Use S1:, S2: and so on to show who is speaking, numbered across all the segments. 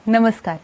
S1: नमस्कार.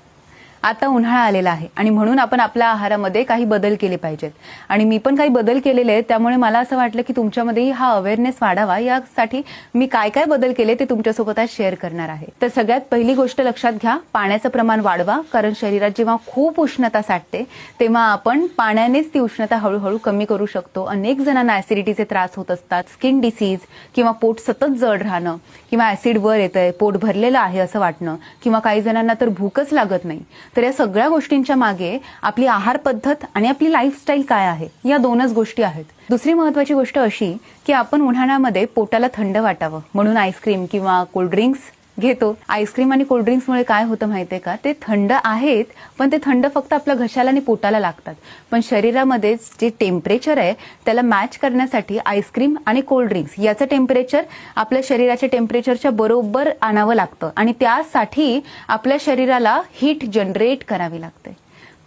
S1: आता उन्हाळा आलेला आहे आणि म्हणून आपण आपल्या आहारामध्ये काही बदल केले पाहिजेत आणि मी पण काही बदल केलेले आहेत. त्यामुळे मला असं वाटलं की तुमच्यामध्येही हा अवेअरनेस वाढावा, यासाठी मी काय काय बदल केले ते तुमच्यासोबत आज शेअर करणार आहे. तर सगळ्यात पहिली गोष्ट लक्षात घ्या, पाण्याचं प्रमाण वाढवा. कारण शरीरात जेव्हा खूप उष्णता साठते तेव्हा आपण पाण्यानेच ती उष्णता हळूहळू कमी करू शकतो. अनेक जणांना ऍसिडिटीचे त्रास होत असतात, स्किन डिसीज किंवा पोट सतत जड राहणं किंवा ऍसिड वर येतंय, पोट भरलेलं आहे असं वाटणं किंवा काही जणांना तर भूकच लागत नाही. तर या सगळ्या गोष्टींच्या मागे आपली आहार पद्धत आणि आपली लाईफस्टाईल काय आहे, या दोनच गोष्टी आहेत. दुसरी महत्वाची गोष्ट अशी की आपण उन्हाळ्यामध्ये पोटाला थंड वाटावं म्हणून आईस्क्रीम किंवा कोल्ड्रिंक्स घेतो. आईस्क्रीम आणि कोल्ड्रिंक्समुळे काय होतं माहितीये का, ते थंड आहेत पण ते थंड फक्त आपल्या घशाला आणि पोटाला लागतात. पण शरीरामध्ये जे टेम्परेचर आहे त्याला मॅच करण्यासाठी आईस्क्रीम आणि कोल्ड्रिंक्स याचं टेम्परेचर आपल्या शरीराच्या टेम्परेचरच्या बरोबर आणावं लागतं आणि त्यासाठी आपल्या शरीराला हीट जनरेट करावी लागते.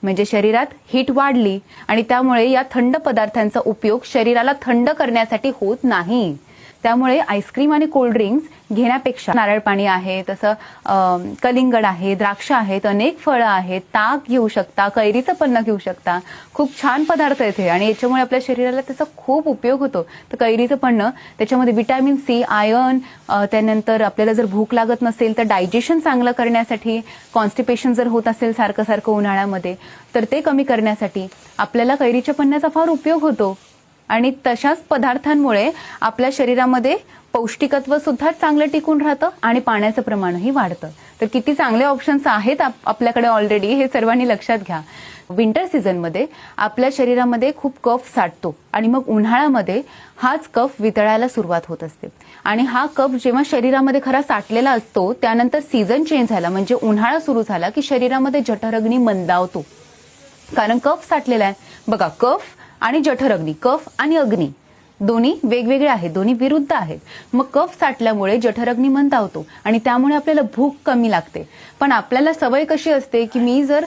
S1: म्हणजे शरीरात हीट वाढली आणि त्यामुळे या थंड पदार्थांचा उपयोग शरीराला थंड करण्यासाठी होत नाही. त्यामुळे आईस्क्रीम आणि कोल्ड्रिंक्स घेण्यापेक्षा नारळ पाणी आहे, तसं कलिंगड आहे, द्राक्ष आहेत, अनेक फळं आहेत, ताक घेऊ शकता, कैरीचं पन्ह घेऊ शकता. खूप छान पदार्थ आहेत हे आणि याच्यामुळे आपल्या शरीराला त्याचा खूप उपयोग होतो. तर कैरीचं पन्ह, त्याच्यामध्ये व्हिटॅमिन सी, आयर्न, त्यानंतर आपल्याला जर भूक लागत नसेल तर डायजेशन चांगलं करण्यासाठी, कॉन्स्टिपेशन जर होत असेल सारखं सारखं उन्हाळ्यामध्ये तर ते कमी करण्यासाठी आपल्याला कैरीच्या पन्ह्याचा फार उपयोग होतो. आणि तशाच पदार्थांमुळे आपल्या शरीरामध्ये पौष्टिकत्व सुद्धा चांगलं टिकून राहतं आणि पाण्याचं प्रमाणही वाढतं. तर किती चांगले ऑप्शन्स आहेत आपल्याकडे ऑलरेडी, हे सर्वांनी लक्षात घ्या. विंटर सीझनमध्ये आपल्या शरीरामध्ये खूप कफ साठतो आणि मग उन्हाळ्यामध्ये हाच कफ वितळायला सुरुवात होत असते. आणि हा कफ जेव्हा शरीरामध्ये खरा साठलेला असतो त्यानंतर सीझन चेंज झाला म्हणजे उन्हाळा सुरू झाला की शरीरामध्ये जठरग्नी मंदावतो, कारण कफ साठलेला आहे. बघा, कफ आणि जठरग्नी, कफ आणि अग्नी दोन्ही वेगवेगळे आहेत, दोन्ही विरुद्ध आहेत. मग कफ साठल्यामुळे जठरग्नी मंदावतो आणि त्यामुळे आपल्याला भूक कमी लागते. पण आपल्याला सवय कशी असते की मी जर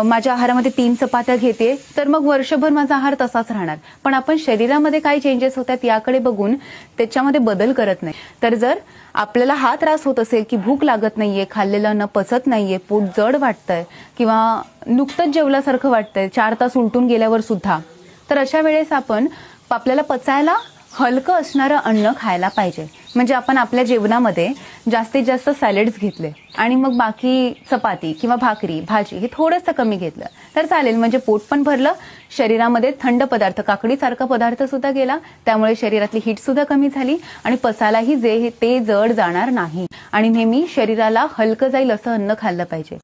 S1: माझ्या आहारामध्ये 3 चपात्या घेते तर मग वर्षभर माझा आहार तसाच राहणार. पण आपण शरीरामध्ये काय चेंजेस होतात याकडे बघून त्याच्यामध्ये बदल करत नाही. तर जर आपल्याला हा त्रास होत असेल की भूक लागत नाहीये, खाल्लेलं न पचत नाहीये, पोट जड वाटतंय किंवा नुकतंच जेवल्यासारखं वाटतंय 4 तास उलटून गेल्यावर सुद्धा, तर अशा वेळेस आपण आपल्याला पचायला हलकं असणारं अन्न खायला पाहिजे. म्हणजे आपण आपल्या जेवणामध्ये जास्तीत जास्त सॅलड्स घेतले आणि मग बाकी चपाती किंवा भाकरी, भाजी हे थोडंसं कमी घेतलं तर चालेल. म्हणजे पोट पण भरलं, शरीरामध्ये थंड पदार्थ, काकडीसारखा पदार्थ सुद्धा गेला, त्यामुळे शरीरातली हीट सुद्धा कमी झाली आणि पचायलाही ते जड जाणार नाही. आणि नेहमी शरीराला हलकं जाईल असं अन्न खाल्लं पाहिजे.